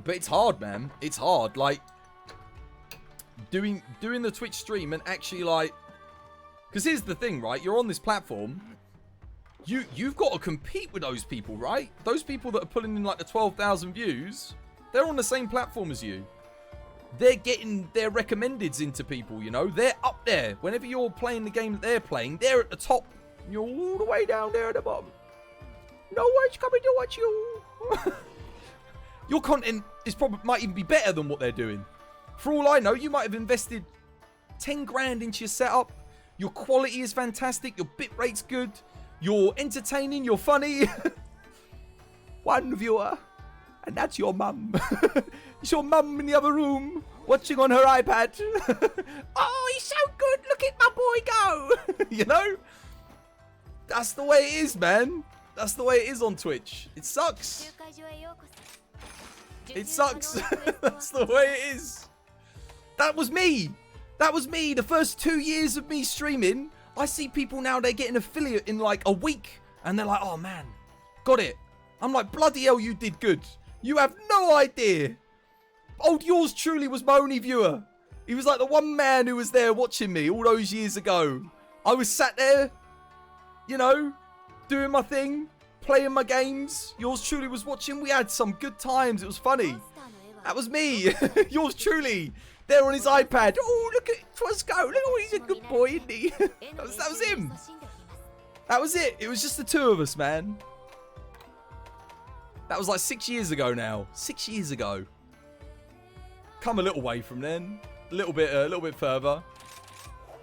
But it's hard, man. It's hard. Like, doing the Twitch stream and actually, like... Because here's the thing, right? You're on this platform. You've got to compete with those people, right? Those people that are pulling in, like, the 12,000 views, they're on the same platform as you. They're getting their recommendeds into people, you know? They're up there. Whenever you're playing the game that they're playing, they're at the top. You're all the way down there at the bottom. No one's coming to watch you. Your content might even be better than what they're doing. For all I know, you might have invested 10 grand into your setup. Your quality is fantastic. Your bitrate's good. You're entertaining. You're funny. One viewer. And that's your mum. It's your mum in the other room, watching on her iPad. Oh, he's so good. Look at my boy go. You know? That's the way it is, man. That's the way it is on Twitch. It sucks. It sucks. That's the way it is. That was me. That was me. The first 2 years of me streaming, I see people now, they're getting affiliate in like a week. And they're like, oh, man, got it. I'm like, bloody hell, you did good. You have no idea. Old yours truly was my only viewer. He was like the one man who was there watching me all those years ago. I was sat there, you know, doing my thing, playing my games. Yours truly was watching. We had some good times. It was funny. That was me. Yours truly. There on his iPad. Oh, look at Twas Go. Look, oh, he's a good boy, isn't he? that was him. That was it. It was just the two of us, man. That was like 6 years ago now. 6 years ago. Come a little way from then. A little bit further.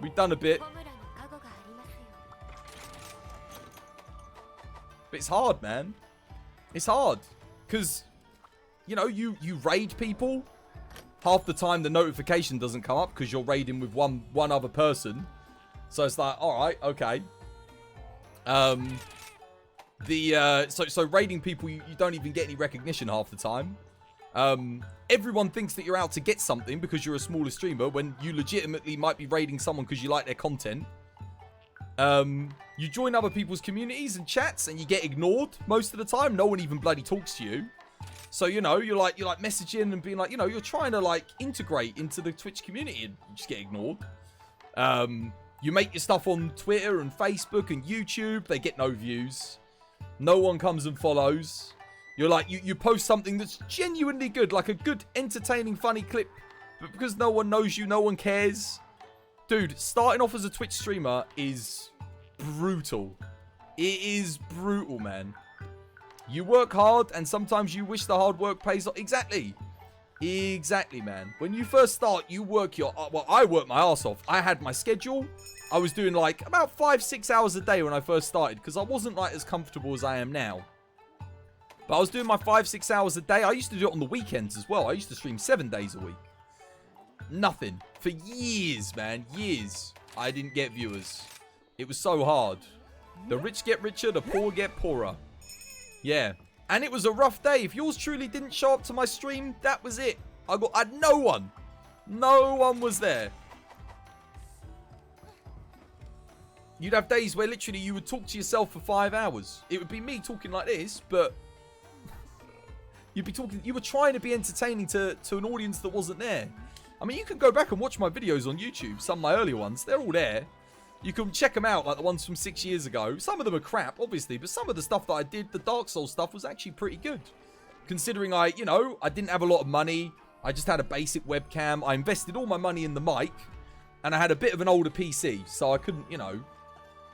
We've done a bit. But it's hard, man. It's hard. Because, you know, you raid people. Half the time the notification doesn't come up because you're raiding with one other person. So it's like, alright, okay. So raiding people, you don't even get any recognition half the time. Everyone thinks that you're out to get something because you're a smaller streamer when you legitimately might be raiding someone because you like their content. You join other people's communities and chats and you get ignored most of the time. No one even bloody talks to you. So, you know, you're like messaging and being like, you know, you're trying to like integrate into the Twitch community and you just get ignored. You make your stuff on Twitter and Facebook and YouTube. They get no views. No one comes and follows. You're like, you post something that's genuinely good, like a good, entertaining, funny clip. But because no one knows you, no one cares. Dude, starting off as a Twitch streamer is brutal. It is brutal, man. You work hard, and sometimes you wish the hard work pays off. Exactly. Exactly, man. When you first start, you work your... Well, I worked my ass off. I had my schedule. I was doing, like, about 5-6 hours a day when I first started, because I wasn't, like, as comfortable as I am now. But I was doing my 5-6 hours a day. I used to do it on the weekends as well. I used to stream 7 days a week. Nothing. For years, man. Years. I didn't get viewers. It was so hard. The rich get richer, the poor get poorer. Yeah. And it was a rough day. If yours truly didn't show up to my stream, that was it. I had no one. No one was there. You'd have days where literally you would talk to yourself for 5 hours. It would be me talking like this, but you'd be talking. You were trying to be entertaining to an audience that wasn't there. I mean, you can go back and watch my videos on YouTube. Some of my earlier ones, they're all there. You can check them out, like the ones from 6 years ago. Some of them are crap, obviously, but some of the stuff that I did, the Dark Souls stuff, was actually pretty good. Considering I didn't have a lot of money. I just had a basic webcam. I invested all my money in the mic. And I had a bit of an older PC, so I couldn't,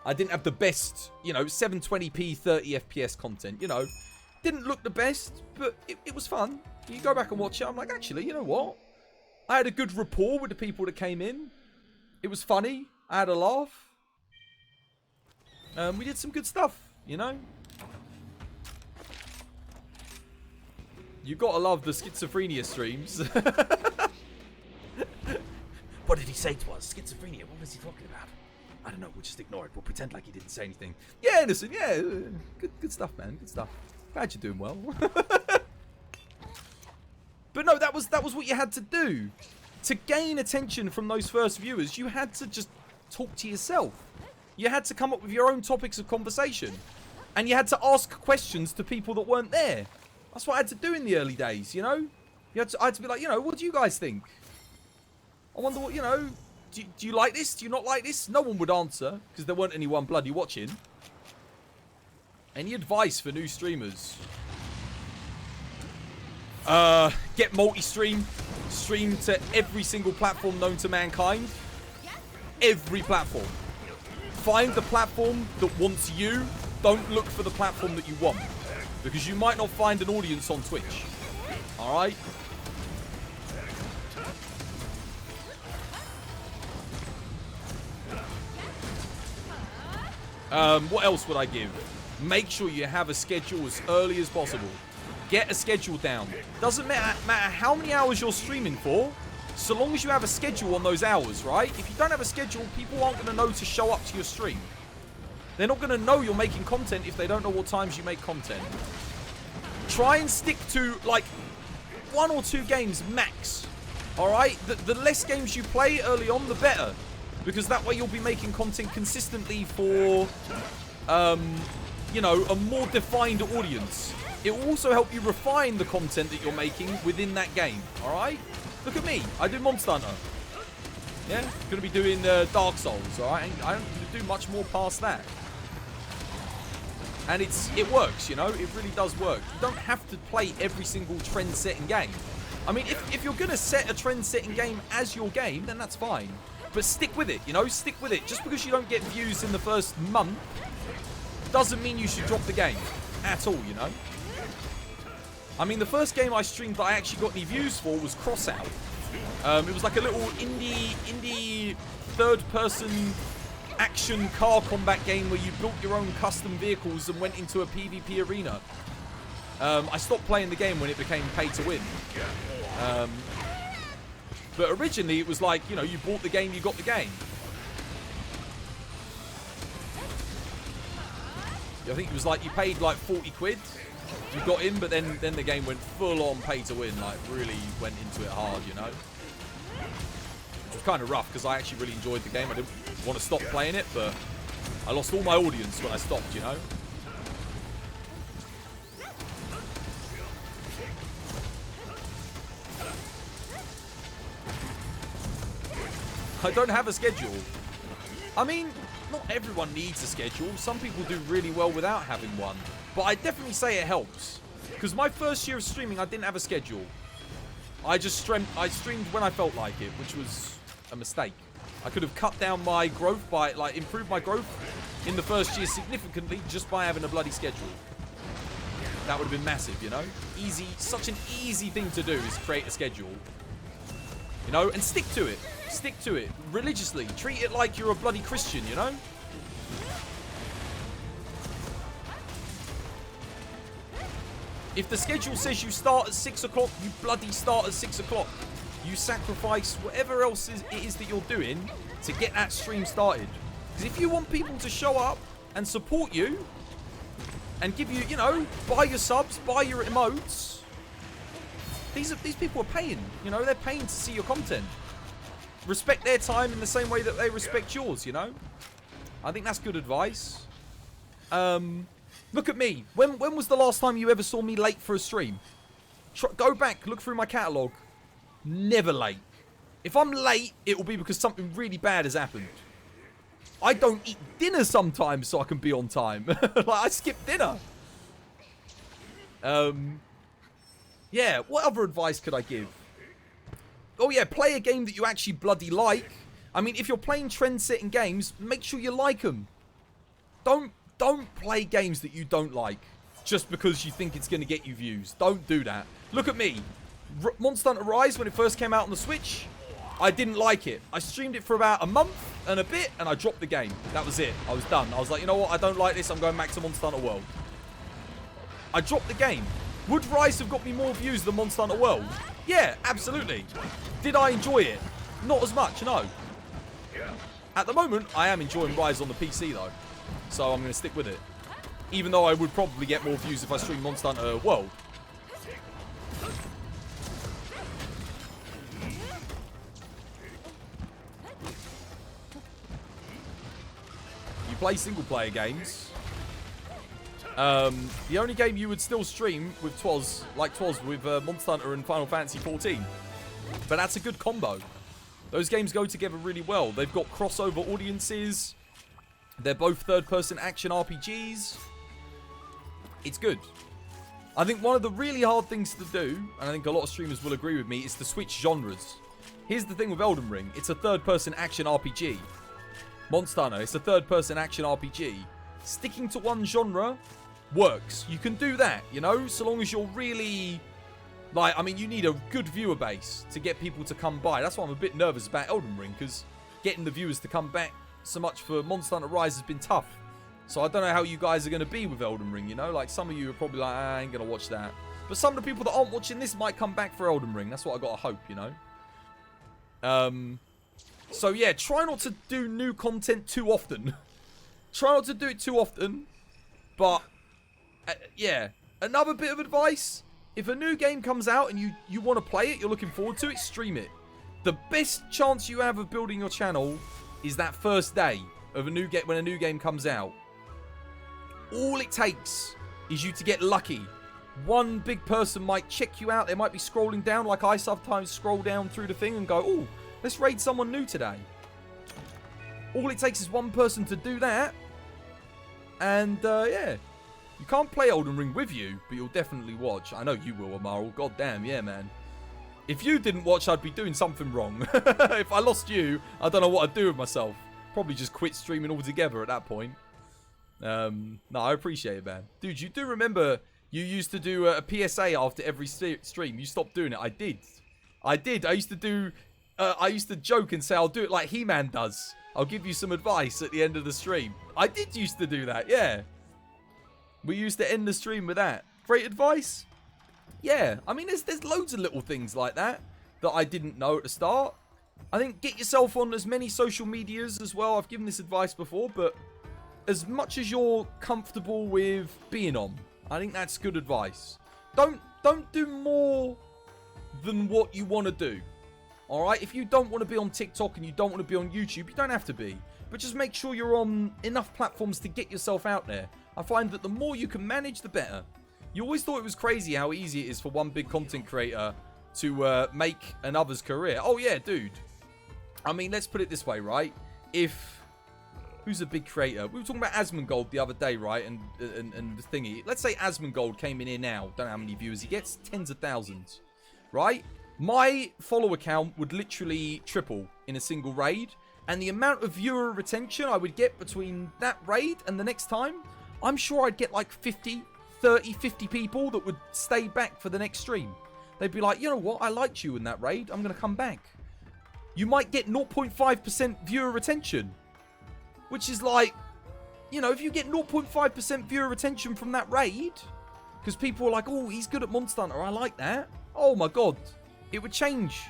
I didn't have the best, 720p, 30 FPS content, Didn't look the best, but it was fun. You go back and watch it, I'm like, actually, you know what? I had a good rapport with the people that came in. It was funny. I had a laugh. We did some good stuff, You gotta love the schizophrenia streams. What did he say to us? Schizophrenia, what was he talking about? I don't know, we'll just ignore it. We'll pretend like he didn't say anything. Yeah, innocent, yeah. Good stuff, man. Good stuff. Glad you're doing well. But no, that was what you had to do. To gain attention from those first viewers, you had to just talk to yourself. You had to come up with your own topics of conversation. And you had to ask questions to people that weren't there. That's what I had to do in the early days, I had to be like, you know, what do you guys think? I wonder what, you know, do you like this? Do you not like this? No one would answer because there weren't anyone bloody watching. Any advice for new streamers? Get multi-stream. Stream to every single platform known to mankind. Every platform. Find the platform that wants you. Don't look for the platform that you want. Because you might not find an audience on Twitch. Alright? What else would I give? Make sure you have a schedule as early as possible. Get a schedule down. Doesn't matter how many hours you're streaming for, so long as you have a schedule on those hours, right? If you don't have a schedule, people aren't going to know to show up to your stream. They're not going to know you're making content if they don't know what times you make content. Try and stick to, like, 1 or 2 games max. Alright? The less games you play early on, the better. Because that way you'll be making content consistently for, you know, a more defined audience. It will also help you refine the content that you're making within that game. Alright? Look at me. I do Monster Hunter. Yeah? Gonna be doing Dark Souls. Alright? I don't do much more past that. And it works, you know? It really does work. You don't have to play every single trend-setting game. I mean, if you're gonna set a trend-setting game as your game, then that's fine. But stick with it, you know? Stick with it. Just because you don't get views in the first month doesn't mean you should drop the game. At all, you know? I mean, the first game I streamed that I actually got any views for was Crossout. It was like a little indie third-person action car combat game where you built your own custom vehicles and went into a PvP arena. I stopped playing the game when it became pay to win. But originally it was like, you know, you bought the game, you got the game. I think it was like you paid like 40 quid. You got in, but then the game went full on pay to win, like really went into it hard, you know. Which was kind of rough because I actually really enjoyed the game. I didn't want to stop playing it, but I lost all my audience when I stopped, you know. I don't have a schedule. I mean, not everyone needs a schedule. Some people do really well without having one. But I definitely say it helps. Because my first year of streaming, I didn't have a schedule. I streamed when I felt like it, which was a mistake. I could have cut down my growth by, like, improved my growth in the first year significantly just by having a bloody schedule. That would have been massive, you know? Easy, such an easy thing to do is create a schedule. You know, and stick to it. Stick to it religiously. Treat it like you're a bloody Christian, you know? If the schedule says you start at 6 o'clock, you bloody start at 6 o'clock. You sacrifice whatever else it is that you're doing to get that stream started. Because if you want people to show up and support you and give you, you know, buy your subs, buy your emotes, these people are paying. You know, they're paying to see your content. Respect their time in the same way that they respect yours, you know? I think that's good advice. Look at me. When was the last time you ever saw me late for a stream? Go back, look through my catalogue. Never late. If I'm late, it will be because something really bad has happened. I don't eat dinner sometimes so I can be on time. Like, I skip dinner. Yeah, what other advice could I give? Oh yeah, play a game that you actually bloody like. I mean, if you're playing trend-setting games, make sure you like them. Don't play games that you don't like just because you think it's going to get you views. Don't do that. Look at me. Monster Hunter Rise, when it first came out on the Switch, I didn't like it. I streamed it for about a month and a bit, and I dropped the game. That was it. I was done. I was like, you know what? I don't like this. I'm going back to Monster Hunter World. I dropped the game. Would Rise have got me more views than Monster Hunter World? Yeah, absolutely. Did I enjoy it? Not as much, no. At the moment, I am enjoying Rise on the PC, though. So I'm going to stick with it. Even though I would probably get more views if I stream Monster Hunter World. You play single-player games. The only game you would still stream with Twas, like Twas with Monster Hunter and Final Fantasy 14. But that's a good combo. Those games go together really well. They've got crossover audiences. They're both third-person action RPGs. It's good. I think one of the really hard things to do, and I think a lot of streamers will agree with me, is to switch genres. Here's the thing with Elden Ring. It's a third-person action RPG. Monster Hunter, it's a third-person action RPG. Sticking to one genre works. You can do that, you know, so long as you're really... Like, I mean, you need a good viewer base to get people to come by. That's why I'm a bit nervous about Elden Ring, because getting the viewers to come back so much for Monster Hunter Rise has been tough. So I don't know how you guys are going to be with Elden Ring, you know? Like, some of you are probably like, I ain't going to watch that. But some of the people that aren't watching this might come back for Elden Ring. That's what I got to hope, you know? So, yeah, try not to do new content too often. Try not to do it too often. But, yeah. Another bit of advice. If a new game comes out and you want to play it, you're looking forward to it, stream it. The best chance you have of building your channel is that first day of a new game when a new game comes out. All it takes is you to get lucky. One big person might check you out. They might be scrolling down like I sometimes scroll down through the thing and go, oh, let's raid someone new today. All it takes is one person to do that. And, yeah. You can't play Elden Ring with you, but you'll definitely watch. I know you will, Amaral. God damn, yeah, man. If you didn't watch, I'd be doing something wrong. If I lost you, I don't know what I'd do with myself. Probably just quit streaming altogether at that point. No, I appreciate it, man. Dude, you do remember you used to do a PSA after every stream. You stopped doing it. I did. I used to do... I used to joke and say, I'll do it like He-Man does. I'll give you some advice at the end of the stream. I did used to do that, yeah. We used to end the stream with that. Great advice? Yeah. I mean, there's loads of little things like that I didn't know at the start. I think get yourself on as many social medias as well. I've given this advice before, but as much as you're comfortable with being on, I think that's good advice. Don't do more than what you want to do. Alright? If you don't want to be on TikTok and you don't want to be on YouTube, you don't have to be. But just make sure you're on enough platforms to get yourself out there. I find that the more you can manage, the better. You always thought it was crazy how easy it is for one big content creator to make another's career. Oh, yeah, dude. I mean, let's put it this way, right? Who's a big creator? We were talking about Asmongold the other day, right? And the thingy. Let's say Asmongold came in here now. Don't know how many viewers he gets. Tens of thousands. Right? My follower count would literally triple in a single raid. And the amount of viewer retention I would get between that raid and the next time, I'm sure I'd get like 50 people that would stay back for the next stream. They'd be like, you know what? I liked you in that raid. I'm going to come back. You might get 0.5% viewer retention. Which is like, you know, if you get 0.5% viewer retention from that raid, because people are like, oh, he's good at Monster Hunter. I like that. Oh my God. It would change.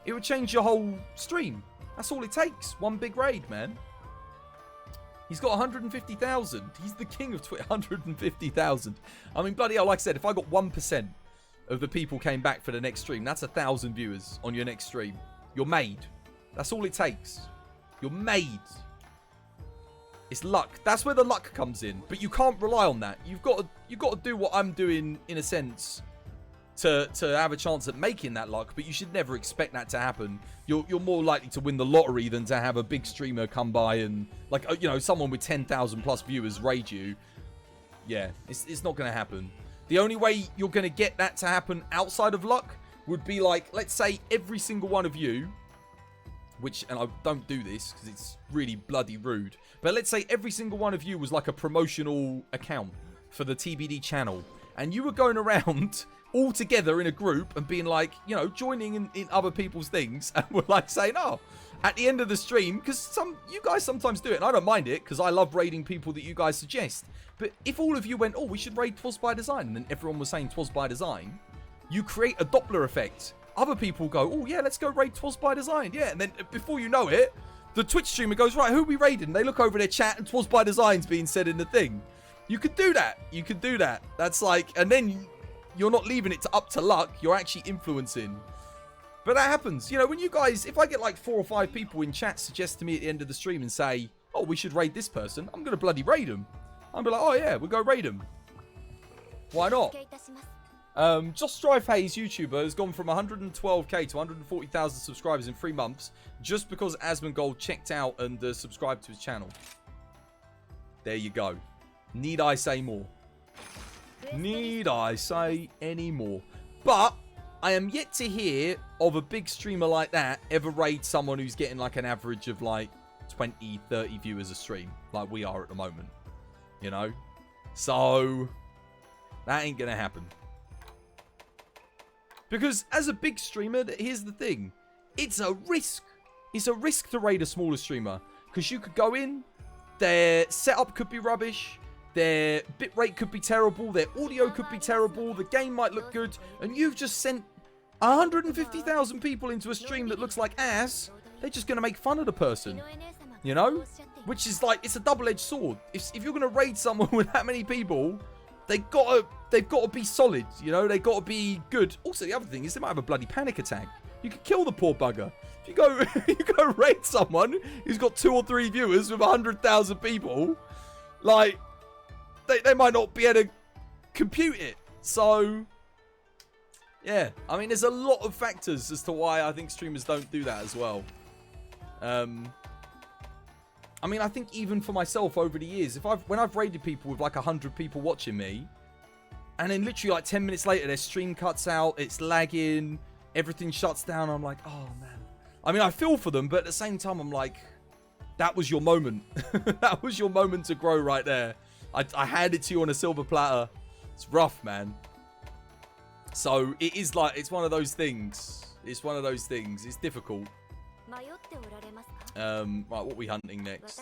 It would change your whole stream. That's all it takes. One big raid, man. He's got 150,000. He's the king of Twitter. 150,000. I mean, bloody hell, like I said, if I got 1% of the people came back for the next stream, that's 1,000 viewers on your next stream. You're made. That's all it takes. You're made. It's luck. That's where the luck comes in. But you can't rely on that. You've got to do what I'm doing, in a sense, to have a chance at making that luck. But you should never expect that to happen. You're more likely to win the lottery than to have a big streamer come by and, like, you know, someone with 10,000 plus viewers raid you. Yeah, it's not going to happen. The only way you're going to get that to happen outside of luck would be like, let's say every single one of you, which, and I don't do this because it's really bloody rude, but let's say every single one of you was like a promotional account for the TBD channel, and you were going around all together in a group and being like, you know, joining in other people's things, and we're like saying, oh, at the end of the stream, because you guys sometimes do it, and I don't mind it because I love raiding people that you guys suggest. But if all of you went, oh, we should raid Twas By Design, and then everyone was saying Twas By Design, you create a Doppler effect. Other people go, oh yeah, let's go raid Twas By Design. Yeah, and then before you know it, the Twitch streamer goes, right, who are we raiding? They look over their chat and Twas By Design's being said in the thing. You could do that. You could do that. That's like, and then you're not leaving it up to luck. You're actually influencing. But that happens. You know, when you guys, if I get like 4 or 5 people in chat suggest to me at the end of the stream and say, oh, we should raid this person, I'm going to bloody raid them. I'll be like, oh yeah, we'll go raid them. Why not? Just Strive Hayes, YouTuber, has gone from 112k to 140,000 subscribers in 3 months just because Asmongold checked out and subscribed to his channel. There you go. Need I say more? Need I say any more? But I am yet to hear of a big streamer like that ever raid someone who's getting like an average of like 20, 30 viewers a stream, like we are at the moment. You know? So, that ain't gonna happen. Because as a big streamer, here's the thing. It's a risk. It's a risk to raid a smaller streamer. Because you could go in, their setup could be rubbish, their bitrate could be terrible, their audio could be terrible, the game might look good, and you've just sent 150,000 people into a stream that looks like ass. They're just going to make fun of the person. You know? Which is like, it's a double-edged sword. If you're going to raid someone with that many people, they've got to be solid, you know? They've got to be good. Also, the other thing is they might have a bloody panic attack. You could kill the poor bugger. If you go raid someone who's got 2 or 3 viewers with 100,000 people, like, they might not be able to compute it. So, yeah. I mean, there's a lot of factors as to why I think streamers don't do that as well. I mean, I think even for myself over the years, when I've raided people with like 100 people watching me, and then literally like 10 minutes later, their stream cuts out, it's lagging, everything shuts down, I'm like, oh man. I mean, I feel for them, but at the same time, I'm like, that was your moment. That was your moment to grow right there. I hand it to you on a silver platter. It's rough, man. So, it is like, it's one of those things. It's one of those things. It's difficult. Right, what are we hunting next?